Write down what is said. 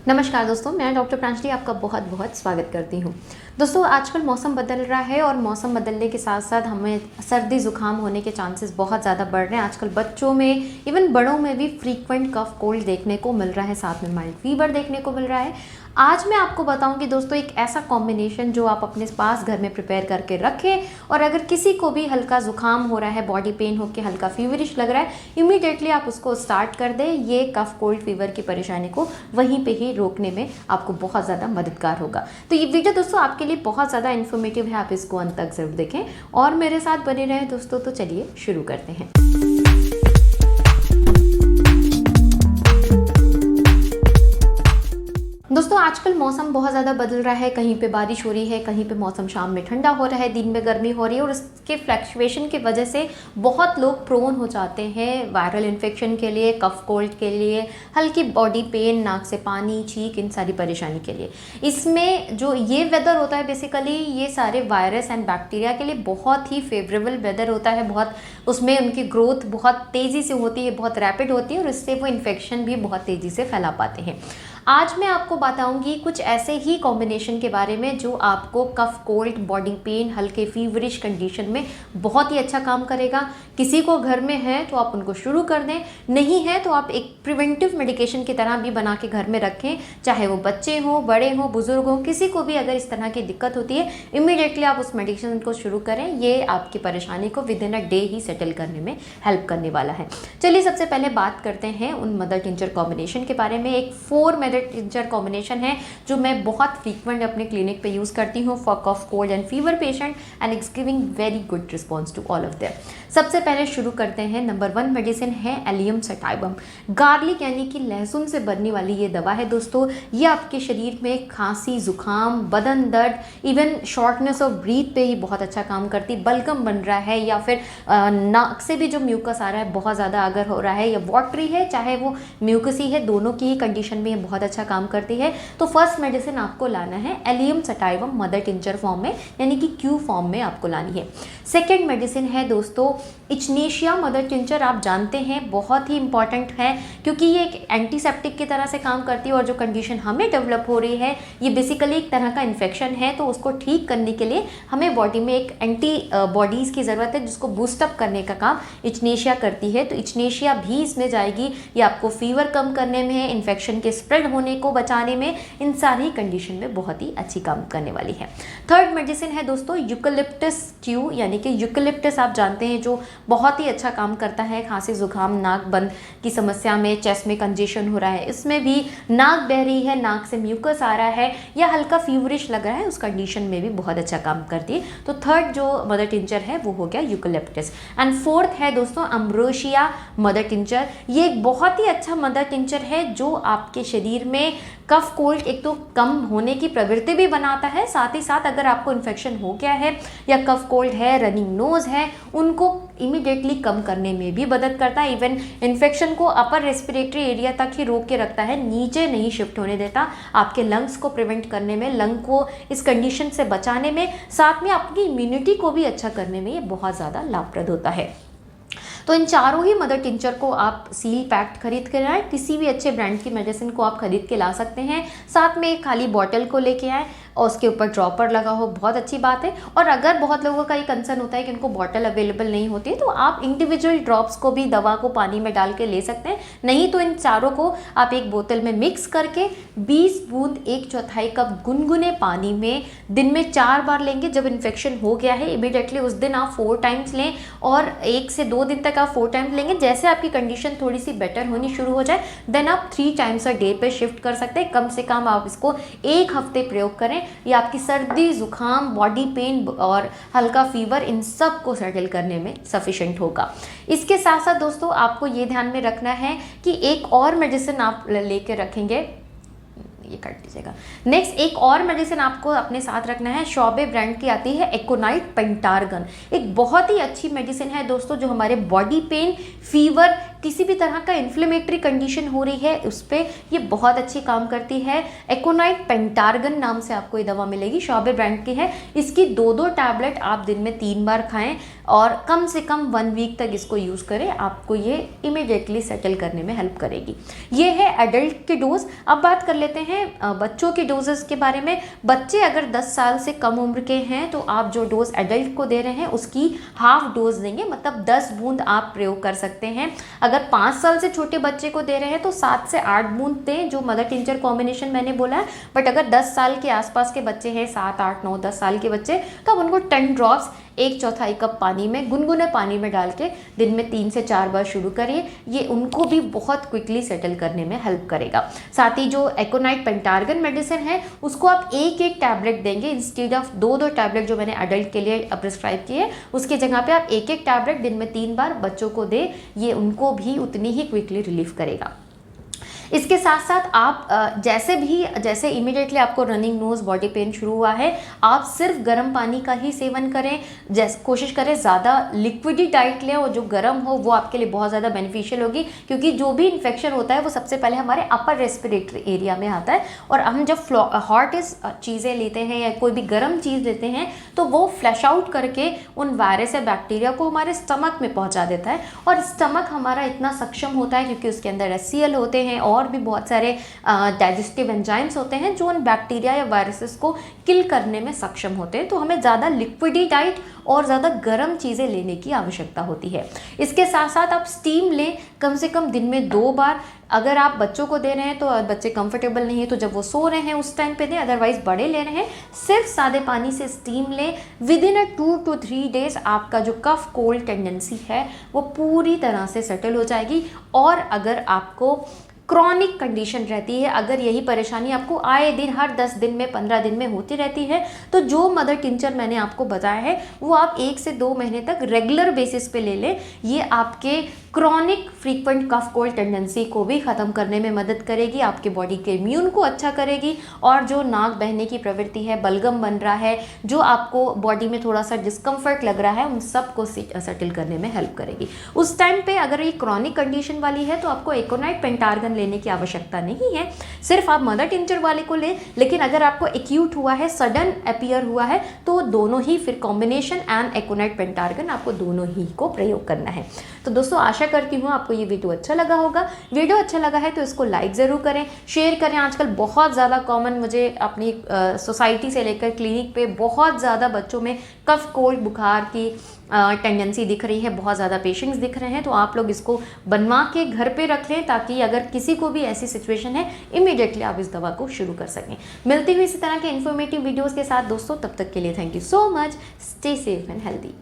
नमस्कार दोस्तों, मैं डॉक्टर प्रांजलि आपका बहुत बहुत स्वागत करती हूँ। दोस्तों, आजकल मौसम बदल रहा है और मौसम बदलने के साथ साथ हमें सर्दी ज़ुकाम होने के चांसेस बहुत ज़्यादा बढ़ रहे हैं। आजकल बच्चों में, इवन बड़ों में भी फ्रीक्वेंट कफ कोल्ड देखने को मिल रहा है, साथ में माइल्ड फीवर देखने को मिल रहा है। आज मैं आपको बताऊंगी दोस्तों एक ऐसा कॉम्बिनेशन जो आप अपने पास घर में प्रिपेयर करके रखें, और अगर किसी को भी हल्का ज़ुकाम हो रहा है, बॉडी पेन हो के हल्का फीवरिश लग रहा है, इमीडिएटली आप उसको स्टार्ट कर दें। ये कफ कोल्ड फीवर की परेशानी को वहीं पे ही रोकने में आपको बहुत ज़्यादा मददगार होगा। तो ये वीडियो दोस्तों आपके लिए बहुत ज़्यादा इन्फॉर्मेटिव है, आप इसको अंत तक ज़रूर देखें और मेरे साथ बने रहें दोस्तों। तो चलिए शुरू करते हैं। दोस्तों, आजकल मौसम बहुत ज़्यादा बदल रहा है। कहीं पे बारिश हो रही है, कहीं पे मौसम शाम में ठंडा हो रहा है, दिन में गर्मी हो रही है, और इसके फ्लक्चुएशन की वजह से बहुत लोग प्रोन हो जाते हैं वायरल इन्फेक्शन के लिए, कफ कोल्ड के लिए, हल्की बॉडी पेन, नाक से पानी, छींक, इन सारी परेशानी के लिए। इसमें जो ये वेदर होता है बेसिकली ये सारे वायरस एंड बैक्टीरिया के लिए बहुत ही फेवरेबल वेदर होता है। बहुत उसमें उनकी ग्रोथ बहुत तेज़ी से होती है, बहुत रैपिड होती है, और इससे वो इन्फेक्शन भी बहुत तेज़ी से फैला पाते हैं। आज मैं आपको बताऊंगी कुछ ऐसे ही कॉम्बिनेशन के बारे में जो आपको कफ कोल्ड, बॉडी पेन, हल्के फीवरिश कंडीशन में बहुत ही अच्छा काम करेगा। किसी को घर में है तो आप उनको शुरू कर दें, नहीं है तो आप एक प्रिवेंटिव मेडिकेशन की तरह भी बना के घर में रखें। चाहे वो बच्चे हों, बड़े हों, बुजुर्ग हों, किसी को भी अगर इस तरह की दिक्कत होती है, इमीडिएटली आप उस मेडिकेशन को शुरू करें। ये आपकी परेशानी को with in a day he settle करने में हेल्प करने वाला है। चलिए सबसे पहले बात करते हैं उन मदर टिंचर कॉम्बिनेशन के बारे में। एक 4 मदर टिंचर कॉम्बिनेशन है जो मैं बहुत फ्रीक्वेंट अपने क्लिनिक पे यूज़ करती हूँ for cough cold and fever patient, and it's giving very good response to all of them. सबसे पहले शुरू करते हैं। नंबर 1 मेडिसिन है एलियम सटाइवम। गार्लिक यानी कि लहसुन से बनने वाली ये दवा है दोस्तों। ये आपके शरीर में खांसी, जुकाम, बदन दर्द, इवन शॉर्टनेस ऑफ ब्रीथ पे ही बहुत अच्छा काम करती। बलगम बन रहा है या फिर नाक से भी जो म्यूकस आ रहा है बहुत ज़्यादा अगर हो रहा है, या वाटरी है चाहे वो म्यूकसी है, दोनों की ही कंडीशन में ये बहुत अच्छा काम करती है। तो फर्स्ट मेडिसिन आपको लाना है allium sativum mother tincture form में, यानी कि क्यू फॉर्म में आपको लानी है। सेकेंड मेडिसिन है दोस्तों इचनेशिया मदर टिंचर। आप जानते हैं बहुत ही इंपॉर्टेंट है क्योंकि ये एक एंटीसेप्टिक की तरह से काम करती है, और जो कंडीशन हमें डेवलप हो रही है ये बेसिकली एक तरह का इन्फेक्शन है, तो उसको ठीक करने के लिए हमें बॉडी में एक एंटी बॉडीज़ की ज़रूरत है जिसको बूस्टअप करने का काम इचनेशिया करती है। तो इचनेशिया भी इसमें जाएगी। ये आपको फीवर कम करने में, इन्फेक्शन के स्प्रेड होने को बचाने में, इन सारी कंडीशन में बहुत ही अच्छी काम करने वाली है। थर्ड मेडिसिन है दोस्तों यूकलिप्टस क्यू, यानी कि यूकलिप्टस आप जानते हैं जो बहुत ही अच्छा काम करता है खांसी, जुकाम, नाक बंद की समस्या में, चेस्ट में कंजेशन हो रहा है, इसमें भी नाक बह रही है, नाक से म्यूकस आ रहा है, या हल्का फीवरिश लग रहा है, उस कंडीशन में भी बहुत अच्छा काम करती है। तो थर्ड जो मदर टिंचर है वो हो गया यूकलिप्टस। एंड फोर्थ है दोस्तों अम्ब्रोशिया मदर टिंचर। ये एक बहुत ही अच्छा मदर टिंचर है जो आपके शरीर में कफ कोल्ड एक तो कम होने की प्रवृत्ति भी बनाता है, साथ ही साथ अगर आपको इन्फेक्शन हो गया है या कफ कोल्ड है, रनिंग नोज है, उनको इमीडिएटली कम करने में भी मदद करता है। इवन इन्फेक्शन को अपर रेस्पिरेटरी एरिया तक ही रोक के रखता है, नीचे नहीं शिफ्ट होने देता। आपके लंग्स को प्रिवेंट करने में, लंग को इस कंडीशन से बचाने में, साथ में आपकी इम्यूनिटी को भी अच्छा करने में ये बहुत ज़्यादा लाभप्रद होता है। तो इन चारों ही मदर टिंचर को आप सील पैक्ड खरीद कर आए, किसी भी अच्छे ब्रांड की मेडिसिन को आप खरीद के ला सकते हैं। साथ में एक खाली बॉटल को लेके आए और उसके ऊपर ड्रॉपर लगा हो, बहुत अच्छी बात है। और अगर बहुत लोगों का ये कंसर्न होता है कि उनको बॉटल अवेलेबल नहीं होती है, तो आप इंडिविजुअल ड्रॉप्स को भी दवा को पानी में डाल के ले सकते हैं। नहीं तो इन चारों को आप एक बोतल में मिक्स करके 20 बूंद 1/4 कप गुनगुने पानी में दिन में 4 बार लेंगे। जब इन्फेक्शन हो गया है इमीडिएटली उस दिन आप 4 टाइम्स लें, और 1 से 2 दिन तक आप 4 टाइम्स लेंगे। जैसे आपकी कंडीशन थोड़ी सी बेटर होनी शुरू हो जाए, देन आप 3 टाइम्स अ डे पे शिफ्ट कर सकते हैं। कम से कम आप इसको 1 हफ्ते प्रयोग करें। ये आपकी सर्दी, जुकाम, बॉडी पेन और हल्का फीवर, इन सब को सेटल करने में सफिशिएंट होगा। इसके साथ साथ दोस्तों आपको ये ध्यान में रखना है कि एक और मेडिसिन आप लेके रखेंगे, ये काट दीजिएगा। नेक्स्ट एक और मेडिसिन आपको अपने साथ रखना है, शॉबे ब्रांड की आती है एकोनाइट पेंटार्गन। एक बहुत ही अच्छी मेडिसिन है दोस्तों जो हमारे बॉडी पेन, फीवर, किसी भी तरह का इन्फ्लेमेटरी कंडीशन हो रही है उस पर ये बहुत अच्छी काम करती है। एकोनाइट पेंटार्गन नाम से आपको ये दवा मिलेगी, शॉबे ब्रांड की है। इसकी 2-2 टैबलेट आप दिन में 3 बार खाएं और कम से कम 1 वीक तक इसको यूज़ करें, आपको ये इमीडिएटली सेटल करने में हेल्प करेगी। ये है एडल्ट के डोज। अब बात कर लेते हैं बच्चों के डोजेस के बारे में। बच्चे अगर 10 साल से कम उम्र के हैं तो आप जो डोज एडल्ट को दे रहे हैं उसकी हाफ डोज देंगे, मतलब 10 बूंद आप प्रयोग कर सकते हैं। अगर 5 साल से छोटे बच्चे को दे रहे हैं तो 7 से 8 बूंद दें, जो मदर टिंचर कॉम्बिनेशन मैंने बोला है। बट अगर 10 साल के आसपास के बच्चे हैं, 7, 8, 9, 10 साल के बच्चे, तो आप उनको 10 ड्रॉप्स 1/4 कप पानी में, गुनगुने पानी में डाल के दिन में 3 से 4 बार शुरू करिए। ये उनको भी बहुत क्विकली सेटल करने में हेल्प करेगा। साथ ही जो एकोनाइट पेंटार्गन मेडिसिन है उसको आप 1-1 टैबलेट देंगे इंस्टेड ऑफ 2-2 टैबलेट जो मैंने एडल्ट के लिए प्रिस्क्राइब किए, उसकी जगह पे आप 1-1 टैबलेट दिन में 3 बार बच्चों को दें। ये उनको भी उतनी ही क्विकली रिलीफ करेगा। इसके साथ साथ आप जैसे इमीडिएटली आपको रनिंग नोज, बॉडी पेन शुरू हुआ है, आप सिर्फ गर्म पानी का ही सेवन करें। कोशिश करें ज़्यादा लिक्विडी डाइट लें और जो गर्म हो वो आपके लिए बहुत ज़्यादा बेनिफिशियल होगी, क्योंकि जो भी इन्फेक्शन होता है वो सबसे पहले हमारे अपर रेस्पिरेटरी एरिया में आता है। और हम जब हॉट चीज़ें लेते हैं या कोई भी गर्म चीज़ लेते हैं तो वो फ्लैश आउट करके उन वायरस या बैक्टीरिया को हमारे स्टमक में पहुँचा देता है। और स्टमक हमारा इतना सक्षम होता है क्योंकि उसके अंदर HCl होते हैं और भी बहुत सारे डाइजेस्टिव एंजाइम्स होते हैं जो उन बैक्टीरिया या वायरसेस को किल करने में सक्षम होते हैं। तो हमें ज़्यादा लिक्विडी डाइट और ज़्यादा गर्म चीज़ें लेने की आवश्यकता होती है। इसके साथ साथ आप स्टीम लें कम से कम दिन में 2 बार। अगर आप बच्चों को दे रहे हैं तो बच्चे कंफर्टेबल नहीं है तो जब वो सो रहे हैं उस टाइम पे दें, अदरवाइज बड़े ले रहे हैं सिर्फ सादे पानी से स्टीम लें। विदिन 2 to 3 डेज आपका जो कफ कोल्ड टेंडेंसी है वो पूरी तरह से सेटल हो जाएगी। और अगर आपको क्रॉनिक कंडीशन रहती है, अगर यही परेशानी आपको आए दिन हर 10 दिन में 15 दिन में होती रहती है, तो जो मदर टिंचर मैंने आपको बताया है वो आप 1 से 2 महीने तक रेगुलर बेसिस पे ले लें। ये आपके chronic frequent cough cold tendency को भी ख़त्म करने में मदद करेगी, आपके बॉडी के इम्यून को अच्छा करेगी। और जो नाक बहने की प्रवृत्ति है, बलगम बन रहा है, जो आपको बॉडी में थोड़ा सा डिस्कम्फर्ट लग रहा है, उन सब को सेटल करने में हेल्प करेगी। उस टाइम पे अगर ये क्रॉनिक कंडीशन वाली है तो आपको एकोनाइट पेंटार्गन लेने की आवश्यकता नहीं है, सिर्फ आप मदर टिंचर वाले को लें। लेकिन अगर आपको एक्यूट हुआ है, सडन अपीयर हुआ है, तो दोनों ही फिर कॉम्बिनेशन एंड एकोनाइट पेंटार्गन आपको दोनों ही को प्रयोग करना है। तो दोस्तों आशा करती हूँ आपको ये वीडियो अच्छा लगा होगा। वीडियो अच्छा लगा है तो इसको लाइक ज़रूर करें, शेयर करें। आजकल बहुत ज़्यादा कॉमन, मुझे अपनी सोसाइटी से लेकर क्लिनिक पे बहुत ज़्यादा बच्चों में कफ कोल्ड बुखार की टेंडेंसी दिख रही है, बहुत ज़्यादा पेशेंट्स दिख रहे हैं। तो आप लोग इसको बनवा के घर पे रख लें ताकि अगर किसी को भी ऐसी सिचुएशन है इमीडिएटली आप इस दवा को शुरू कर सकें। मिलती हुई इसी तरह के इन्फॉर्मेटिव वीडियोज़ के साथ दोस्तों, तब तक के लिए thank you so much. Stay safe and healthy.